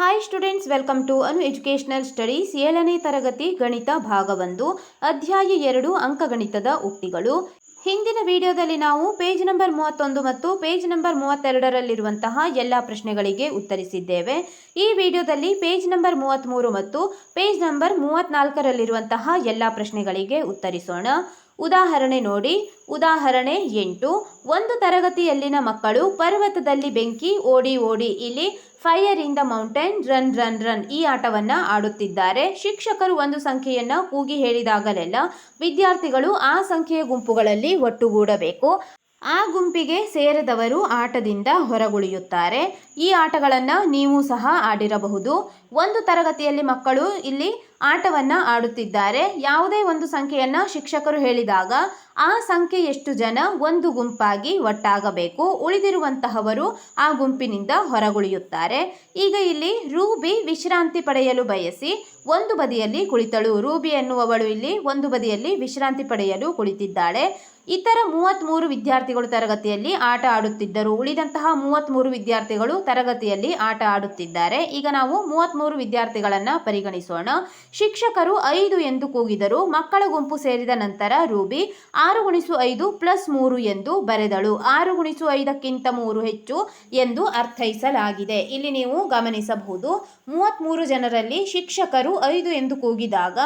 Hi students, welcome to Anu educational studies. 7ನೇ ತರಗತಿ ಗಣಿತ ಭಾಗ 1 ಅಧ್ಯಾಯ 2 ಅಂಕಗಣಿತದ ಉಕ್ತಿಗಳು. ಹಿಂದಿನ ವಿಡಿಯೋದಲ್ಲಿ ನಾವು ಪೇಜ್ ನಂಬರ್ 31 ಮತ್ತು ಪೇಜ್ ನಂಬರ್ 32ರಲ್ಲಿರುವಂತಹ ಎಲ್ಲ ಪ್ರಶ್ನೆಗಳಿಗೆ ಉತ್ತರಿಸಿದ್ದೇವೆ. ಈ ವಿಡಿಯೋದಲ್ಲಿ ಪೇಜ್ ನಂಬರ್ 33 ಮತ್ತು ಪೇಜ್ ನಂಬರ್ 34ರಲ್ಲಿರುವಂತಹ ಎಲ್ಲ ಪ್ರಶ್ನೆಗಳಿಗೆ ಉತ್ತರಿಸೋಣ. ಉದಾಹರಣೆ ನೋಡಿ. ಉದಾಹರಣೆ 8. ಒಂದು ತರಗತಿಯಲ್ಲಿನ ಮಕ್ಕಳು ಪರ್ವತದಲ್ಲಿ ಬೆಂಕಿ, ಓಡಿ ಓಡಿ, ಇಲ್ಲಿ fire in the mountain, run run run ಈ ಆಟವನ್ನು ಆಡುತ್ತಿದ್ದಾರೆ. ಶಿಕ್ಷಕರು ಒಂದು ಸಂಖ್ಯೆಯನ್ನು ಕೂಗಿ ಹೇಳಿದಾಗಲೆಲ್ಲ ವಿದ್ಯಾರ್ಥಿಗಳು ಆ ಸಂಖ್ಯೆಯ ಗುಂಪುಗಳಲ್ಲಿ ಒಟ್ಟುಗೂಡಬೇಕು. ಆ ಗುಂಪಿಗೆ ಸೇರದವರು ಆಟದಿಂದ ಹೊರಗುಳಿಯುತ್ತಾರೆ. ಈ ಆಟಗಳನ್ನು ನೀವು ಸಹ ಆಡಿರಬಹುದು. ಒಂದು ತರಗತಿಯಲ್ಲಿ ಮಕ್ಕಳು ಇಲ್ಲಿ ಆಟವನ್ನು ಆಡುತ್ತಿದ್ದಾರೆ. ಯಾವುದೇ ಒಂದು ಸಂಖ್ಯೆಯನ್ನು ಶಿಕ್ಷಕರು ಹೇಳಿದಾಗ ಆ ಸಂಖ್ಯೆ ಎಷ್ಟು ಜನ ಒಂದು ಗುಂಪಾಗಿ ಒಟ್ಟಾಗಬೇಕು. ಉಳಿದಿರುವಂತಹವರು ಆ ಗುಂಪಿನಿಂದ ಹೊರಗುಳಿಯುತ್ತಾರೆ. ಈಗ ಇಲ್ಲಿ ರೂಬಿ ವಿಶ್ರಾಂತಿ ಪಡೆಯಲು ಬಯಸಿ ಒಂದು ಬದಿಯಲ್ಲಿ ಕುಳಿತಳು. ರೂಬಿ ಎನ್ನುವವಳು ಇಲ್ಲಿ ಒಂದು ಬದಿಯಲ್ಲಿ ವಿಶ್ರಾಂತಿ ಪಡೆಯಲು ಕುಳಿತಿದ್ದಾಳೆ. ಇತರ 33 ವಿದ್ಯಾರ್ಥಿಗಳು ತರಗತಿಯಲ್ಲಿ ಆಟ ಆಡುತ್ತಿದ್ದರು. ಉಳಿದಂತಹ 33 ವಿದ್ಯಾರ್ಥಿಗಳು ತರಗತಿಯಲ್ಲಿ ಆಟ ಆಡುತ್ತಿದ್ದಾರೆ. ಈಗ ನಾವು 33 ವಿದ್ಯಾರ್ಥಿಗಳನ್ನು ಪರಿಗಣಿಸೋಣ. ಶಿಕ್ಷಕರು 5 ಎಂದು ಕೂಗಿದರು. ಮಕ್ಕಳ ಗುಂಪು ಸೇರಿದ ನಂತರ ರೂಬಿ 6x5 + 3 ಎಂದು ಬರೆದಳು. 6x5ಕ್ಕಿಂತ 3 ಹೆಚ್ಚು ಎಂದು ಅರ್ಥೈಸಲಾಗಿದೆ. ಇಲ್ಲಿ ನೀವು ಗಮನಿಸಬಹುದು, 33 ಜನರಲ್ಲಿ ಶಿಕ್ಷಕರು 5 ಎಂದು ಕೂಗಿದಾಗ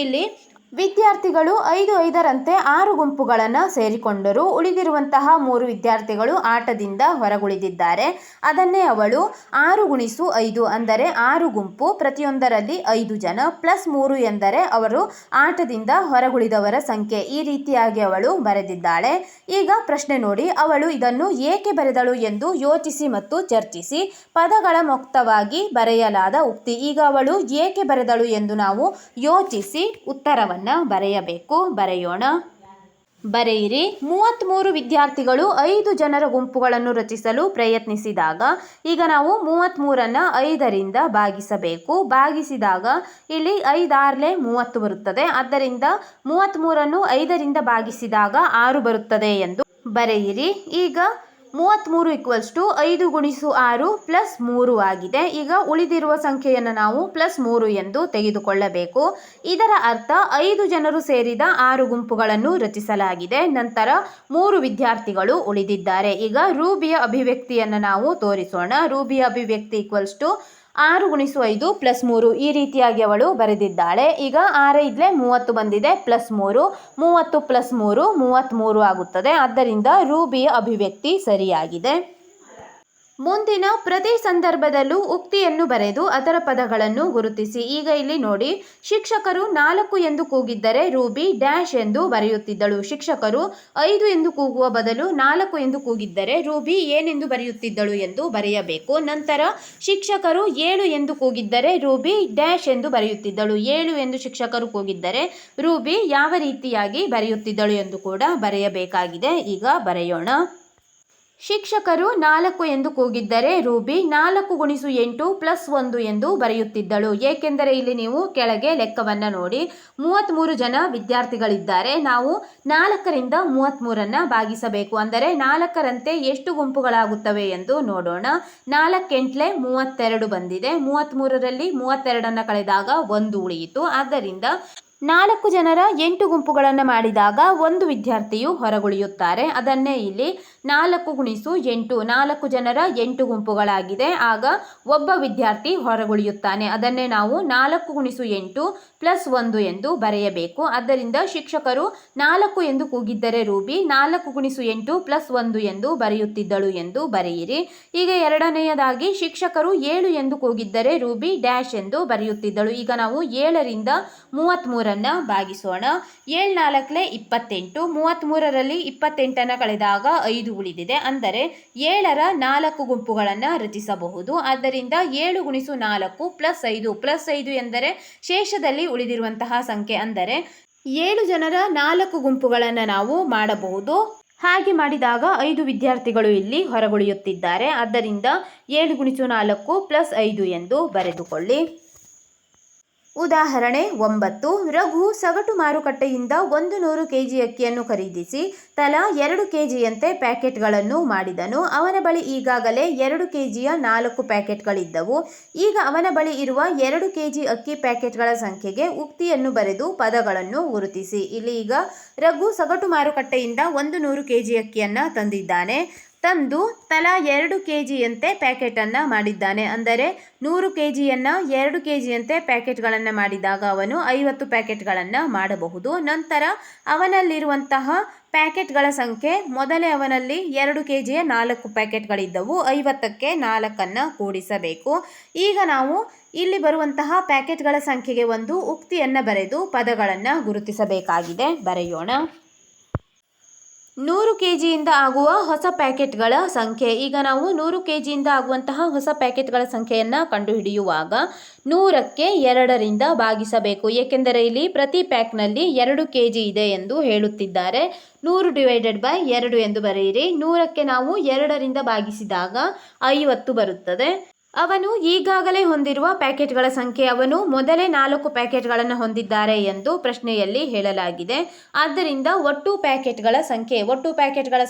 ಇಲ್ಲಿ ವಿದ್ಯಾರ್ಥಿಗಳು 5ರಂತೆ 6 ಗುಂಪುಗಳನ್ನು ಸೇರಿಕೊಂಡರು. ಉಳಿದಿರುವಂತಹ 3 ವಿದ್ಯಾರ್ಥಿಗಳು ಆಟದಿಂದ ಹೊರಗುಳಿದಿದ್ದಾರೆ. ಅದನ್ನೇ ಅವಳು 6x5 ಅಂದರೆ 6 ಗುಂಪು, ಪ್ರತಿಯೊಂದರಲ್ಲಿ 5 ಜನ +3 ಎಂದರೆ ಅವರು ಆಟದಿಂದ ಹೊರಗುಳಿದವರ ಸಂಖ್ಯೆ. ಈ ರೀತಿಯಾಗಿ ಅವಳು ಬರೆದಿದ್ದಾಳೆ. ಈಗ ಪ್ರಶ್ನೆ ನೋಡಿ. ಅವಳು ಇದನ್ನು ಏಕೆ ಬರೆದಳು ಎಂದು ಯೋಚಿಸಿ ಮತ್ತು ಚರ್ಚಿಸಿ. ಪದಗಳ ಮುಕ್ತವಾಗಿ ಬರೆಯಲಾದ ಉಕ್ತಿ. ಈಗ ಅವಳು ಏಕೆ ಬರೆದಳು ಎಂದು ನಾವು ಯೋಚಿಸಿ ಉತ್ತರವನ್ನು ಬರೆಯಬೇಕು. ಬರೆಯೋಣ. ಬರೆಯಿರಿ. 33 ವಿದ್ಯಾರ್ಥಿಗಳು 5 ಜನರ ಗುಂಪುಗಳನ್ನು ರಚಿಸಲು ಪ್ರಯತ್ನಿಸಿದಾಗ ಈಗ ನಾವು 33ಅನ್ನು 5ರಿಂದ ಭಾಗಿಸಬೇಕು. ಭಾಗಿಸಿದಾಗ ಇಲ್ಲಿ 5×6 30 ಬರುತ್ತದೆ. ಆದ್ದರಿಂದ 33ಅನ್ನು 5ರಿಂದ ಭಾಗಿಸಿದಾಗ 6 ಬರುತ್ತದೆ ಎಂದು ಬರೆಯಿರಿ. ಈಗ 33 = 5x6 + 3 ಆಗಿದೆ. ಈಗ ಉಳಿದಿರುವ ಸಂಖ್ಯೆಯನ್ನು ನಾವು +3 ಎಂದು ತೆಗೆದುಕೊಳ್ಳಬೇಕು. ಇದರ ಅರ್ಥ 5 ಜನರು ಸೇರಿದ 6 ಗುಂಪುಗಳನ್ನು ರಚಿಸಲಾಗಿದೆ. ನಂತರ 3 ವಿದ್ಯಾರ್ಥಿಗಳು ಉಳಿದಿದ್ದಾರೆ. ಈಗ ರೂಬಿಯ ಅಭಿವ್ಯಕ್ತಿಯನ್ನು ನಾವು ತೋರಿಸೋಣ. ರೂಬಿಯ ಅಭಿವ್ಯಕ್ತಿ = 6x5 + 3 ಈ ರೀತಿಯಾಗಿ ಅವಳು ಬರೆದಿದ್ದಾಳೆ. ಈಗ 6×5 30 ಬಂದಿದೆ, +3 30 + 3 33 ಆಗುತ್ತದೆ. ಆದ್ದರಿಂದ ರೂಬಿಯ ಅಭಿವ್ಯಕ್ತಿ ಸರಿಯಾಗಿದೆ. ಮುಂದಿನ ಪ್ರತಿ ಸಂದರ್ಭದಲ್ಲೂ ಉಕ್ತಿಯನ್ನು ಬರೆದು ಅದರ ಪದಗಳನ್ನು ಗುರುತಿಸಿ. ಈಗ ಇಲ್ಲಿ ನೋಡಿ, ಶಿಕ್ಷಕರು 4 ಎಂದು ಕೂಗಿದ್ದರೆ ರೂಬಿ ಡ್ಯಾಶ್ ಎಂದು ಬರೆಯುತ್ತಿದ್ದಳು. ಶಿಕ್ಷಕರು 5 ಎಂದು ಕೂಗುವ ಬದಲು 4 ಎಂದು ಕೂಗಿದ್ದರೆ ರೂಬಿ ಏನೆಂದು ಬರೆಯುತ್ತಿದ್ದಳು ಎಂದು ಬರೆಯಬೇಕು. ನಂತರ ಶಿಕ್ಷಕರು 7 ಎಂದು ಕೂಗಿದ್ದರೆ ರೂಬಿ ಡ್ಯಾಶ್ ಎಂದು ಬರೆಯುತ್ತಿದ್ದಳು. 7 ಎಂದು ಶಿಕ್ಷಕರು ಕೂಗಿದ್ದರೆ ರೂಬಿ ಯಾವ ರೀತಿಯಾಗಿ ಬರೆಯುತ್ತಿದ್ದಳು ಎಂದು ಕೂಡ ಬರೆಯಬೇಕಾಗಿದೆ. ಈಗ ಬರೆಯೋಣ. ಶಿಕ್ಷಕರು 4 ಎಂದು ಕೂಗಿದ್ದರೆ ರೂಬಿ 4x8 + 1 ಎಂದು ಬರೆಯುತ್ತಿದ್ದಳು. ಏಕೆಂದರೆ ಇಲ್ಲಿ ನೀವು ಕೆಳಗೆ ಲೆಕ್ಕವನ್ನು ನೋಡಿ, 33 ಜನ ವಿದ್ಯಾರ್ಥಿಗಳಿದ್ದಾರೆ. ನಾವು 4ರಿಂದ 33ಅನ್ನು ಭಾಗಿಸಬೇಕು. ಅಂದರೆ 4ರಂತೆ ಎಷ್ಟು ಗುಂಪುಗಳಾಗುತ್ತವೆ ಎಂದು ನೋಡೋಣ. 4×8 32 ಬಂದಿದೆ. 33ರಲ್ಲಿ 32ಅನ್ನು ಕಳೆದಾಗ 1 ಉಳಿಯಿತು. ಆದ್ದರಿಂದ 4 ಜನರ 8 ಗುಂಪುಗಳನ್ನು ಮಾಡಿದಾಗ ಒಂದು ವಿದ್ಯಾರ್ಥಿಯು ಹೊರಗುಳಿಯುತ್ತಾರೆ. ಅದನ್ನೇ ಇಲ್ಲಿ 4x8 4 ಜನರ 8 ಗುಂಪುಗಳಾಗಿದೆ. ಆಗ ಒಬ್ಬ ವಿದ್ಯಾರ್ಥಿ ಹೊರಗುಳಿಯುತ್ತಾನೆ. ಅದನ್ನೇ ನಾವು 4x8 + 1 ಎಂದು ಬರೆಯಬೇಕು. ಆದ್ದರಿಂದ ಶಿಕ್ಷಕರು 4 ಎಂದು ಕೂಗಿದ್ದರೆ ರೂಬಿ 4x8 + 1 ಎಂದು ಬರೆಯುತ್ತಿದ್ದಳು ಎಂದು ಬರೆಯಿರಿ. ಈಗ ಎರಡನೆಯದಾಗಿ ಶಿಕ್ಷಕರು 7 ಎಂದು ಕೂಗಿದ್ದರೆ ರೂಬಿ ಡ್ಯಾಶ್ ಎಂದು ಬರೆಯುತ್ತಿದ್ದಳು. ಈಗ ನಾವು 7ರಿಂದ 33ಅನ್ನು ಭಾಗಿಸೋಣ. 7×4 28 33ರಲ್ಲಿ 28ಅನ್ನು ಕಳೆದಾಗ 5 ಉಳಿದಿದೆ. ಅಂದರೆ 7ರ 4 ಗುಂಪುಗಳನ್ನು ರಚಿಸಬಹುದು. ಆದ್ದರಿಂದ 7x4 + 5 ಎಂದರೆ ಶೇಷದಲ್ಲಿ ಉಳಿದಿರುವಂತಹ ಸಂಖ್ಯೆ. ಅಂದರೆ 7 ಜನರ 4 ಗುಂಪುಗಳನ್ನು ನಾವು ಮಾಡಬಹುದು. ಹಾಗೆ ಮಾಡಿದಾಗ 5 ವಿದ್ಯಾರ್ಥಿಗಳು ಇಲ್ಲಿ ಹೊರಗುಳಿಯುತ್ತಿದ್ದಾರೆ. ಆದ್ದರಿಂದ 7x4 + 5 ಎಂದು ಬರೆದುಕೊಳ್ಳಿ. ಉದಾಹರಣೆ 9. ರಘು ಸಗಟು ಮಾರುಕಟ್ಟೆಯಿಂದ 100 ಕೆಜಿ ಅಕ್ಕಿಯನ್ನು ಖರೀದಿಸಿ ತಲಾ 2 ಕೆಜಿಯಂತೆ ಪ್ಯಾಕೆಟ್ಗಳನ್ನು ಮಾಡಿದನು. ಅವನ ಬಳಿ ಈಗಾಗಲೇ 2 ಕೆಜಿಯ 4 ಪ್ಯಾಕೆಟ್ಗಳಿದ್ದವು. ಈಗ ಅವನ ಬಳಿ ಇರುವ 2 ಕೆಜಿ ಅಕ್ಕಿ ಪ್ಯಾಕೆಟ್ಗಳ ಸಂಖ್ಯೆಗೆ ಉಕ್ತಿಯನ್ನು ಬರೆದು ಪದಗಳನ್ನು ಗುರುತಿಸಿ. ಇಲ್ಲಿ ಈಗ ರಘು ಸಗಟು ಮಾರುಕಟ್ಟೆಯಿಂದ 100 ಕೆಜಿ ಅಕ್ಕಿಯನ್ನು ತಂದಿದ್ದಾನೆ. ತಂದು ತಲಾ 2 ಕೆಜಿಯಂತೆ ಪ್ಯಾಕೆಟನ್ನು ಮಾಡಿದ್ದಾನೆ. ಅಂದರೆ 100 ಕೆಜಿಯನ್ನು 2 ಕೆಜಿಯಂತೆ ಪ್ಯಾಕೆಟ್ಗಳನ್ನು ಮಾಡಿದಾಗ ಅವನು 50 ಪ್ಯಾಕೆಟ್ಗಳನ್ನು ಮಾಡಬಹುದು. ನಂತರ ಅವನಲ್ಲಿರುವಂತಹ ಪ್ಯಾಕೆಟ್ಗಳ ಸಂಖ್ಯೆ, ಮೊದಲೇ ಅವನಲ್ಲಿ 2 ಕೆಜಿಯ 4 ಪ್ಯಾಕೆಟ್ಗಳಿದ್ದವು, 50ಕ್ಕೆ 4 ಕೂಡಿಸಬೇಕು. ಈಗ ನಾವು ಇಲ್ಲಿ ಬರುವಂತಹ ಪ್ಯಾಕೆಟ್ಗಳ ಸಂಖ್ಯೆಗೆ ಒಂದು ಉಕ್ತಿಯನ್ನು ಬರೆದು ಪದಗಳನ್ನು ಗುರುತಿಸಬೇಕಾಗಿದೆ. ಬರೆಯೋಣ. 100 ಕೆಜಿಯಿಂದ ಆಗುವ ಹೊಸ ಪ್ಯಾಕೆಟ್ಗಳ ಸಂಖ್ಯೆ. ಈಗ ನಾವು 100 ಕೆಜಿಯಿಂದ ಆಗುವಂತಹ ಹೊಸ ಪ್ಯಾಕೆಟ್ಗಳ ಸಂಖ್ಯೆಯನ್ನು ಕಂಡುಹಿಡಿಯುವಾಗ 100ಕ್ಕೆ 2ರಿಂದ ಭಾಗಿಸಬೇಕು. ಏಕೆಂದರೆ ಇಲ್ಲಿ ಪ್ರತಿ ಪ್ಯಾಕ್ನಲ್ಲಿ 2 ಕೆಜಿ ಇದೆ ಎಂದು ಹೇಳುತ್ತಿದ್ದಾರೆ. 100/2 ಎಂದು ಬರೆಯಿರಿ. 100ಕ್ಕೆ ನಾವು 2ರಿಂದ ಭಾಗಿಸಿದಾಗ 50 ಬರುತ್ತದೆ. ಅವನು ಈಗಾಗಲೇ ಹೊಂದಿರುವ ಪ್ಯಾಕೆಟ್ಗಳ ಸಂಖ್ಯೆ, ಅವನು ಮೊದಲೇ 4 ಪ್ಯಾಕೆಟ್ಗಳನ್ನು ಹೊಂದಿದ್ದಾರೆ ಎಂದು ಪ್ರಶ್ನೆಯಲ್ಲಿ ಹೇಳಲಾಗಿದೆ. ಆದ್ದರಿಂದ ಒಟ್ಟು ಪ್ಯಾಕೆಟ್ಗಳ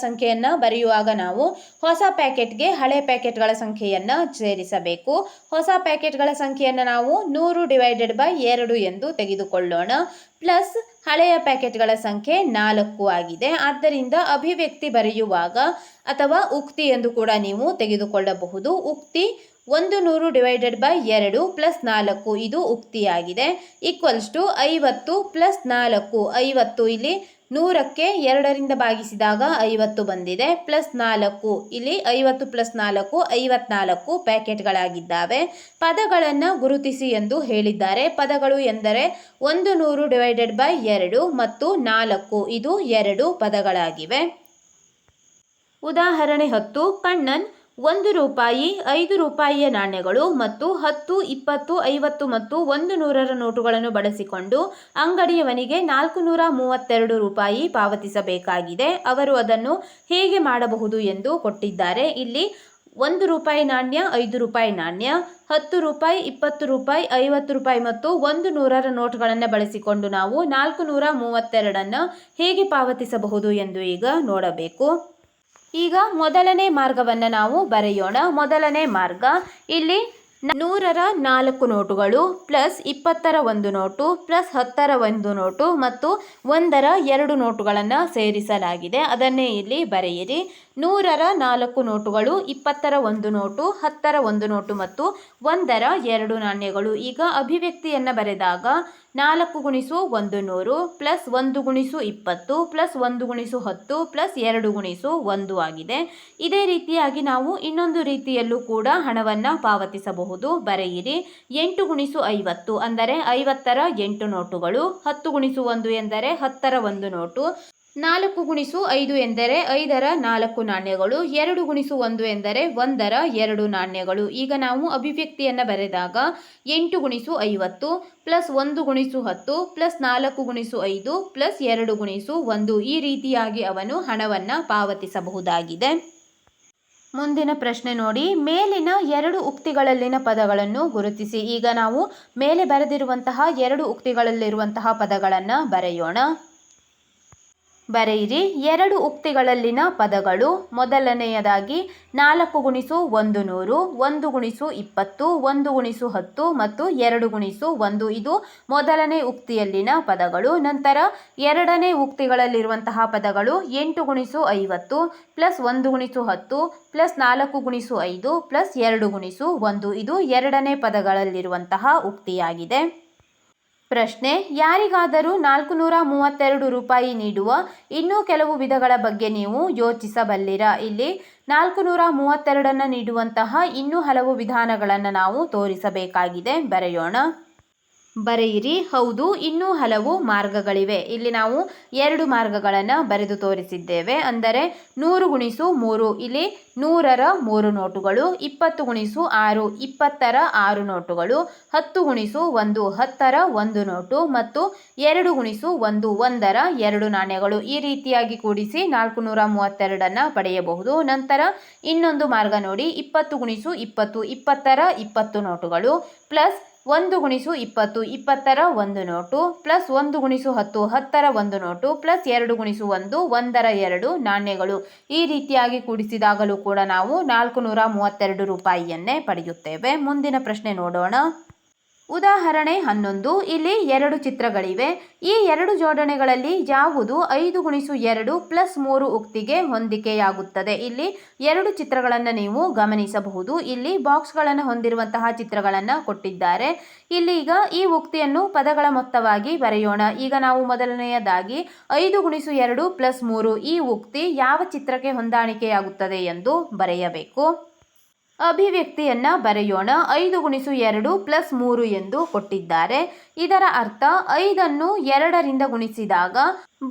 ಸಂಖ್ಯೆಯನ್ನು ಬರೆಯುವಾಗ ನಾವು ಹೊಸ ಪ್ಯಾಕೆಟ್ಗೆ ಹಳೆ ಪ್ಯಾಕೆಟ್ಗಳ ಸಂಖ್ಯೆಯನ್ನು ಸೇರಿಸಬೇಕು. ಹೊಸ ಪ್ಯಾಕೆಟ್ಗಳ ಸಂಖ್ಯೆಯನ್ನು ನಾವು 100/2 ಎಂದು ತೆಗೆದುಕೊಳ್ಳೋಣ. ಪ್ಲಸ್ ಹಳೆಯ ಪ್ಯಾಕೆಟ್ಗಳ ಸಂಖ್ಯೆ 4 ಆಗಿದೆ. ಆದ್ದರಿಂದ ಅಭಿವ್ಯಕ್ತಿ ಬರೆಯುವಾಗ ಅಥವಾ ಉಕ್ತಿ ಎಂದು ಕೂಡ ನೀವು ತೆಗೆದುಕೊಳ್ಳಬಹುದು. ಉಕ್ತಿ 100/2 ಪ್ಲಸ್ 4 ಇದು ಉಕ್ತಿಯಾಗಿದೆ. Equals to 50 plus 4. 50 ಇಲ್ಲಿ 100ಕ್ಕೆ 2ರಿಂದ ಭಾಗಿಸಿದಾಗ 50 ಬಂದಿದೆ. ಪ್ಲಸ್ 4 ಇಲ್ಲಿ 50 ಪ್ಲಸ್ 4 54 ಪ್ಯಾಕೆಟ್ಗಳಾಗಿದ್ದಾವೆ. ಪದಗಳನ್ನು ಗುರುತಿಸಿ ಎಂದು ಹೇಳಿದ್ದಾರೆ. ಪದಗಳು ಎಂದರೆ 100/2 ಮತ್ತು 4 ಇದು 2 ಪದಗಳಾಗಿವೆ. ಉದಾಹರಣೆ 10. ಕಣ್ಣನ್ 1 ರೂಪಾಯಿ, 5 ರೂಪಾಯಿಯ ನಾಣ್ಯಗಳು ಮತ್ತು 10, 20, 50 ಮತ್ತು 100ರ ನೋಟುಗಳನ್ನು ಬಳಸಿಕೊಂಡು ಅಂಗಡಿಯವನಿಗೆ 432 ರೂಪಾಯಿ ಪಾವತಿಸಬೇಕಾಗಿದೆ. ಅವರು ಅದನ್ನು ಹೇಗೆ ಮಾಡಬಹುದು ಎಂದು ಕೊಟ್ಟಿದ್ದಾರೆ. ಇಲ್ಲಿ 1 ರೂಪಾಯಿ ನಾಣ್ಯ, 5 ರೂಪಾಯಿ ನಾಣ್ಯ, 10 ರೂಪಾಯಿ, 20 ರೂಪಾಯಿ, 50 ರೂಪಾಯಿ ಮತ್ತು 100ರ ನೋಟುಗಳನ್ನು ಬಳಸಿಕೊಂಡು ನಾವು 432 ಹೇಗೆ ಪಾವತಿಸಬಹುದು ಎಂದು ಈಗ ನೋಡಬೇಕು. ಈಗ ಮೊದಲನೇ ಮಾರ್ಗವನ್ನು ನಾವು ಬರೆಯೋಣ. ಮೊದಲನೇ ಮಾರ್ಗ, ಇಲ್ಲಿ 100ರ 4 ನೋಟುಗಳು ಪ್ಲಸ್ 20ರ 1 ನೋಟು ಪ್ಲಸ್ 10ರ 1 ನೋಟು ಮತ್ತು 1ರ 2 ನೋಟುಗಳನ್ನು ಸೇರಿಸಲಾಗಿದೆ. ಅದನ್ನೇ ಇಲ್ಲಿ ಬರೆಯಿರಿ. 100ರ 4 ನೋಟುಗಳು, 20ರ 1 ನೋಟು, 10ರ 1 ನೋಟು ಮತ್ತು 1ರ 2 ನಾಣ್ಯಗಳು. ಈಗ ಅಭಿವ್ಯಕ್ತಿಯನ್ನು ಬರೆದಾಗ 4 × 100 ಪ್ಲಸ್ 1 × 20 ಪ್ಲಸ್ 1 × 10 ಪ್ಲಸ್ 2 × 1 ಆಗಿದೆ. ಇದೇ ರೀತಿಯಾಗಿ ನಾವು ಇನ್ನೊಂದು ರೀತಿಯಲ್ಲೂ ಕೂಡ ಹಣವನ್ನು ಪಾವತಿಸಬಹುದು. ಬರೆಯಿರಿ. 8 × 50 ಅಂದರೆ 50ರ 8 ನೋಟುಗಳು, 10 × 1 ಎಂದರೆ 10ರ 1 ನೋಟು, 4 × 5 ಎಂದರೆ 5ರ 4 ನಾಣ್ಯಗಳು, 2 × 1 ಎಂದರೆ 1ರ 2 ನಾಣ್ಯಗಳು. ಈಗ ನಾವು ಅಭಿವ್ಯಕ್ತಿಯನ್ನು ಬರೆದಾಗ 8 × 50 ಪ್ಲಸ್ 1 × 10 ಪ್ಲಸ್ 4 × 5 ಪ್ಲಸ್ 2 × 1 ಈ ರೀತಿಯಾಗಿ ಅವನು ಹಣವನ್ನು ಪಾವತಿಸಬಹುದಾಗಿದೆ. ಮುಂದಿನ ಪ್ರಶ್ನೆ ನೋಡಿ. ಮೇಲಿನ 2 ಉಕ್ತಿಗಳಲ್ಲಿನ ಪದಗಳನ್ನು ಗುರುತಿಸಿ. ಈಗ ನಾವು ಮೇಲೆ ಬರೆದಿರುವಂತಹ 2 ಉಕ್ತಿಗಳಲ್ಲಿರುವಂತಹ ಪದಗಳನ್ನು ಬರೆಯೋಣ. ಬರೆಯಿರಿ. 2 ಉಕ್ತಿಗಳಲ್ಲಿನ ಪದಗಳು. ಮೊದಲನೆಯದಾಗಿ 4 × 100, 1 × 20, 1 × 10 ಮತ್ತು 2 × 1 ಇದು ಮೊದಲನೇ ಉಕ್ತಿಯಲ್ಲಿನ ಪದಗಳು. ನಂತರ ಎರಡನೇ ಉಕ್ತಿಗಳಲ್ಲಿರುವಂತಹ ಪದಗಳು 8 × 50 ಪ್ಲಸ್ 1 × 10 ಪ್ಲಸ್ 4 × 5 ಪ್ಲಸ್ 2 × 1 ಇದು ಎರಡನೇ ಪದಗಳಲ್ಲಿರುವಂತಹ ಉಕ್ತಿಯಾಗಿದೆ. ಪ್ರಶ್ನೆ, ಯಾರಿಗಾದರೂ 432 ರೂಪಾಯಿ ನೀಡುವ ಇನ್ನೂ ಕೆಲವು ವಿಧಗಳ ಬಗ್ಗೆ ನೀವು ಯೋಚಿಸಬಲ್ಲಿರಾ? ಇಲ್ಲಿ 432 ನೀಡುವಂತಹ ಇನ್ನೂ ಹಲವು ವಿಧಾನಗಳನ್ನು ನಾವು ತೋರಿಸಬೇಕಾಗಿದೆ. ಬರೆಯೋಣ. ಬರೆಯಿರಿ. ಹೌದು, ಇನ್ನೂ ಹಲವು ಮಾರ್ಗಗಳಿವೆ. ಇಲ್ಲಿ ನಾವು 2 ಮಾರ್ಗಗಳನ್ನು ಬರೆದು ತೋರಿಸಿದ್ದೇವೆ. ಅಂದರೆ 100 × 3 ಇಲ್ಲಿ 100ರ 3 ನೋಟುಗಳು, 20 × 6 20ರ 6 ನೋಟುಗಳು, 10 × 1 10ರ 1 ನೋಟು ಮತ್ತು 2 × 1 1ರ 2 ನಾಣ್ಯಗಳು. ಈ ರೀತಿಯಾಗಿ ಕೂಡಿಸಿ 432 ಪಡೆಯಬಹುದು. ನಂತರ ಇನ್ನೊಂದು ಮಾರ್ಗ ನೋಡಿ. 20 × 20 20ರ 20 ನೋಟುಗಳು ಪ್ಲಸ್ 1 ಗುಣಿಸು 20 20ರ ಒಂದು ನೋಟು, ಪ್ಲಸ್ 1 ಗುಣಿಸು 10 10ರ ಒಂದು ನೋಟು, ಪ್ಲಸ್ 2 ಗುಣಿಸು 1 1ರ 2 ನಾಣ್ಯಗಳು. ಈ ರೀತಿಯಾಗಿ ಕೂಡಿಸಿದಾಗಲೂ ಕೂಡ ನಾವು 432 ರೂಪಾಯಿಯನ್ನೇ ಪಡೆಯುತ್ತೇವೆ. ಮುಂದಿನ ಪ್ರಶ್ನೆ ನೋಡೋಣ. ಉದಾಹರಣೆ 11. ಇಲ್ಲಿ 2 ಚಿತ್ರಗಳಿವೆ. ಈ 2 ಜೋಡಣೆಗಳಲ್ಲಿ ಯಾವುದು 5 ಗುಣಿಸು 2 ಪ್ಲಸ್ 3 ಉಕ್ತಿಗೆ ಹೊಂದಿಕೆಯಾಗುತ್ತದೆ? ಇಲ್ಲಿ 2 ಚಿತ್ರಗಳನ್ನು ನೀವು ಗಮನಿಸಬಹುದು. ಇಲ್ಲಿ ಬಾಕ್ಸ್ಗಳನ್ನು ಹೊಂದಿರುವಂತಹ ಚಿತ್ರಗಳನ್ನು ಕೊಟ್ಟಿದ್ದಾರೆ. ಇಲ್ಲಿ ಈಗ ಈ ಉಕ್ತಿಯನ್ನು ಪದಗಳ ಮೊತ್ತವಾಗಿ ಬರೆಯೋಣ. ಈಗ ನಾವು ಮೊದಲನೆಯದಾಗಿ 5 ಗುಣಿಸು 2 ಪ್ಲಸ್ 3 ಈ ಉಕ್ತಿ ಯಾವ ಚಿತ್ರಕ್ಕೆ ಹೊಂದಾಣಿಕೆಯಾಗುತ್ತದೆ ಎಂದು ಬರೆಯಬೇಕು. ಅಭಿವ್ಯಕ್ತಿಯನ್ನ ಬರೆಯೋಣ. 5 ಗುಣಿಸು 2 ಪ್ಲಸ್ 3 ಎಂದು ಕೊಟ್ಟಿದ್ದಾರೆ. ಇದರ ಅರ್ಥ 5ಅನ್ನು 2ರಿಂದ ಗುಣಿಸಿದಾಗ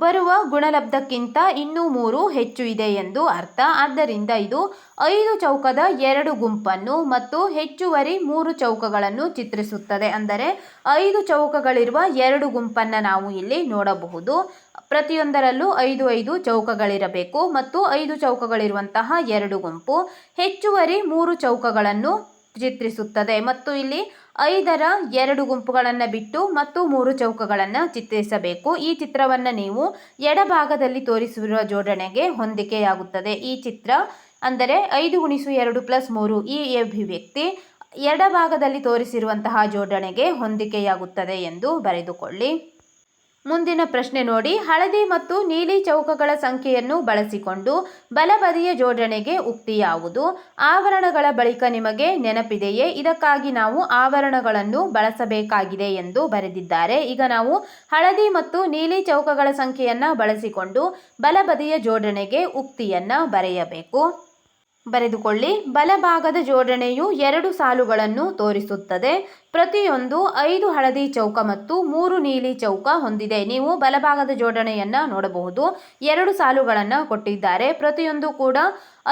ಬರುವ ಗುಣಲಬ್ಧಕ್ಕಿಂತ ಇನ್ನೂ 3 ಹೆಚ್ಚು ಇದೆ ಎಂದು ಅರ್ಥ. ಆದ್ದರಿಂದ ಇದು 5 ಚೌಕದ 2 ಗುಂಪನ್ನು ಮತ್ತು ಹೆಚ್ಚುವರಿ 3 ಚೌಕಗಳನ್ನು ಚಿತ್ರಿಸುತ್ತದೆ. ಅಂದರೆ 5 ಚೌಕಗಳಿರುವ 2 ಗುಂಪನ್ನು ನಾವು ಇಲ್ಲಿ ನೋಡಬಹುದು. ಪ್ರತಿಯೊಂದರಲ್ಲೂ 5 5 ಚೌಕಗಳಿರಬೇಕು ಮತ್ತು 5 ಚೌಕಗಳಿರುವಂತಹ 2 ಗುಂಪು ಹೆಚ್ಚುವರಿ 3 ಚೌಕಗಳನ್ನು ಚಿತ್ರಿಸುತ್ತದೆ. ಮತ್ತು ಇಲ್ಲಿ 5ರ 2 ಗುಂಪುಗಳನ್ನು ಬಿಟ್ಟು ಮತ್ತು 3 ಚೌಕಗಳನ್ನು ಚಿತ್ರಿಸಬೇಕು. ಈ ಚಿತ್ರವನ್ನು ನೀವು ಎಡಭಾಗದಲ್ಲಿ ತೋರಿಸಿರುವ ಜೋಡಣೆಗೆ ಹೊಂದಿಕೆಯಾಗುತ್ತದೆ. ಈ ಚಿತ್ರ ಅಂದರೆ 5 ಗುಣಿಸು 2 ಪ್ಲಸ್ 3 ಈ ಅಭಿವ್ಯಕ್ತಿ ಎಡಭಾಗದಲ್ಲಿ ತೋರಿಸಿರುವಂತಹ ಜೋಡಣೆಗೆ ಹೊಂದಿಕೆಯಾಗುತ್ತದೆ ಎಂದು ಬರೆದುಕೊಳ್ಳಿ. ಮುಂದಿನ ಪ್ರಶ್ನೆ ನೋಡಿ. ಹಳದಿ ಮತ್ತು ನೀಲಿ ಚೌಕಗಳ ಸಂಖ್ಯೆಯನ್ನು ಬಳಸಿಕೊಂಡು ಬಲಬದಿಯ ಜೋಡಣೆಗೆ ಉಕ್ತಿ ಯಾವುದು? ಆವರಣಗಳ ಬಳಿಕ ನಿಮಗೆ ನೆನಪಿದೆಯೇ? ಇದಕ್ಕಾಗಿ ನಾವು ಆವರಣಗಳನ್ನು ಬಳಸಬೇಕಾಗಿದೆ ಎಂದು ಬರೆದಿದ್ದಾರೆ. ಈಗ ನಾವು ಹಳದಿ ಮತ್ತು ನೀಲಿ ಚೌಕಗಳ ಸಂಖ್ಯೆಯನ್ನು ಬಳಸಿಕೊಂಡು ಬಲಬದಿಯ ಜೋಡಣೆಗೆ ಉಕ್ತಿಯನ್ನು ಬರೆಯಬೇಕು. ಬರೆದುಕೊಳ್ಳಿ. ಬಲಭಾಗದ ಜೋಡಣೆಯು 2 ಸಾಲುಗಳನ್ನು ತೋರಿಸುತ್ತದೆ. ಪ್ರತಿಯೊಂದು 5 ಹಳದಿ ಚೌಕ ಮತ್ತು 3 ನೀಲಿ ಚೌಕ ಹೊಂದಿದೆ. ನೀವು ಬಲಭಾಗದ ಜೋಡಣೆಯನ್ನು ನೋಡಬಹುದು. 2 ಸಾಲುಗಳನ್ನು ಕೊಟ್ಟಿದ್ದಾರೆ. ಪ್ರತಿಯೊಂದು ಕೂಡ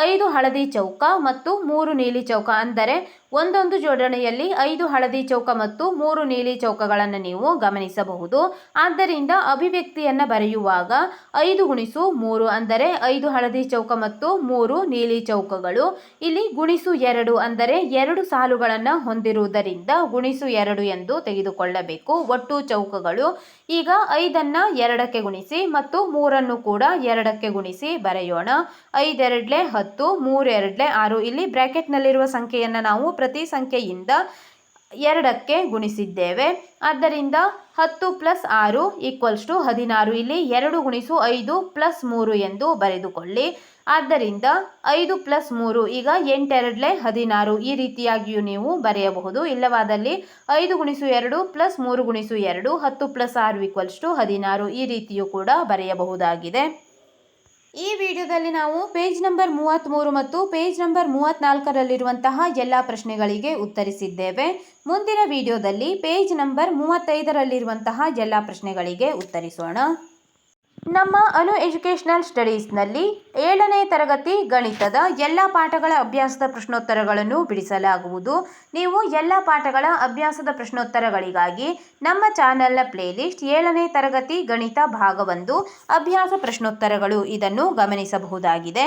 5 ಹಳದಿ ಚೌಕ ಮತ್ತು 3 ನೀಲಿ ಚೌಕ. ಅಂದರೆ ಒಂದೊಂದು ಜೋಡಣೆಯಲ್ಲಿ 5 ಹಳದಿ ಚೌಕ ಮತ್ತು 3 ನೀಲಿ ಚೌಕಗಳನ್ನು ನೀವು ಗಮನಿಸಬಹುದು. ಆದ್ದರಿಂದ ಅಭಿವ್ಯಕ್ತಿಯನ್ನು ಬರೆಯುವಾಗ 5 ಗುಣಿಸು 3 ಅಂದರೆ 5 ಹಳದಿ ಚೌಕ ಮತ್ತು 3 ನೀಲಿ ಚೌಕಗಳು. ಇಲ್ಲಿ ಗುಣಿಸು 2 ಅಂದರೆ 2 ಸಾಲುಗಳನ್ನು ಹೊಂದಿರುವುದರಿಂದ ಗುಣಿಸು 2 ಎಂದು ತೆಗೆದುಕೊಳ್ಳಬೇಕು. ಒಟ್ಟು ಚೌಕಗಳು. ಈಗ 5ಅನ್ನು 2ಕ್ಕೆ ಗುಣಿಸಿ ಮತ್ತು 3ಅನ್ನು ಕೂಡ 2ಕ್ಕೆ ಗುಣಿಸಿ ಬರೆಯೋಣ. 5 2 10 3 2 6. ಇಲ್ಲಿ ಬ್ರ್ಯಾಕೆಟ್ನಲ್ಲಿರುವ ಸಂಖ್ಯೆಯನ್ನು ನಾವು ಪ್ರತಿ ಸಂಖ್ಯೆಯಿಂದ 2ಕ್ಕೆ ಗುಣಿಸಿದ್ದೇವೆ. ಆದ್ದರಿಂದ 10 ಪ್ಲಸ್ 6 = 16. ಇಲ್ಲಿ 2 ಗುಣಿಸು 5 ಪ್ಲಸ್ 3 ಎಂದು ಬರೆದುಕೊಳ್ಳಿ. ಆದ್ದರಿಂದ 5 ಪ್ಲಸ್ 3 ಈಗ 8 2 16. ಈ ರೀತಿಯಾಗಿಯೂ ನೀವು ಬರೆಯಬಹುದು. ಇಲ್ಲವಾದಲ್ಲಿ 5 ಗುಣಿಸು 2 ಪ್ಲಸ್ 3 ಗುಣಿಸು 2 10 ಪ್ಲಸ್ 6 = 16. ಈ ರೀತಿಯೂ ಕೂಡ ಬರೆಯಬಹುದಾಗಿದೆ. ಈ ವಿಡಿಯೋದಲ್ಲಿ ನಾವು ಪೇಜ್ ನಂಬರ್ 33 ಮತ್ತು ಪೇಜ್ ನಂಬರ್ 34ರಲ್ಲಿರುವಂತಹ ಎಲ್ಲ ಪ್ರಶ್ನೆಗಳಿಗೆ ಉತ್ತರಿಸಿದ್ದೇವೆ. ಮುಂದಿನ ವಿಡಿಯೋದಲ್ಲಿ ಪೇಜ್ ನಂಬರ್ 35ರಲ್ಲಿರುವಂತಹ ಎಲ್ಲ ಪ್ರಶ್ನೆಗಳಿಗೆ ಉತ್ತರಿಸೋಣ. ನಮ್ಮ ಅನು ಎಜುಕೇಷನಲ್ ಸ್ಟಡೀಸ್ನಲ್ಲಿ 7ನೇ ತರಗತಿ ಗಣಿತದ ಎಲ್ಲ ಪಾಠಗಳ ಅಭ್ಯಾಸದ ಪ್ರಶ್ನೋತ್ತರಗಳನ್ನು ಬಿಡಿಸಲಾಗುವುದು. ನೀವು ಎಲ್ಲ ಪಾಠಗಳ ಅಭ್ಯಾಸದ ಪ್ರಶ್ನೋತ್ತರಗಳಿಗಾಗಿ ನಮ್ಮ ಚಾನೆಲ್ನ ಪ್ಲೇಲಿಸ್ಟ್ 7ನೇ ತರಗತಿ ಗಣಿತ ಭಾಗ 1 ಅಭ್ಯಾಸ ಪ್ರಶ್ನೋತ್ತರಗಳು ಇದನ್ನು ಗಮನಿಸಬಹುದಾಗಿದೆ.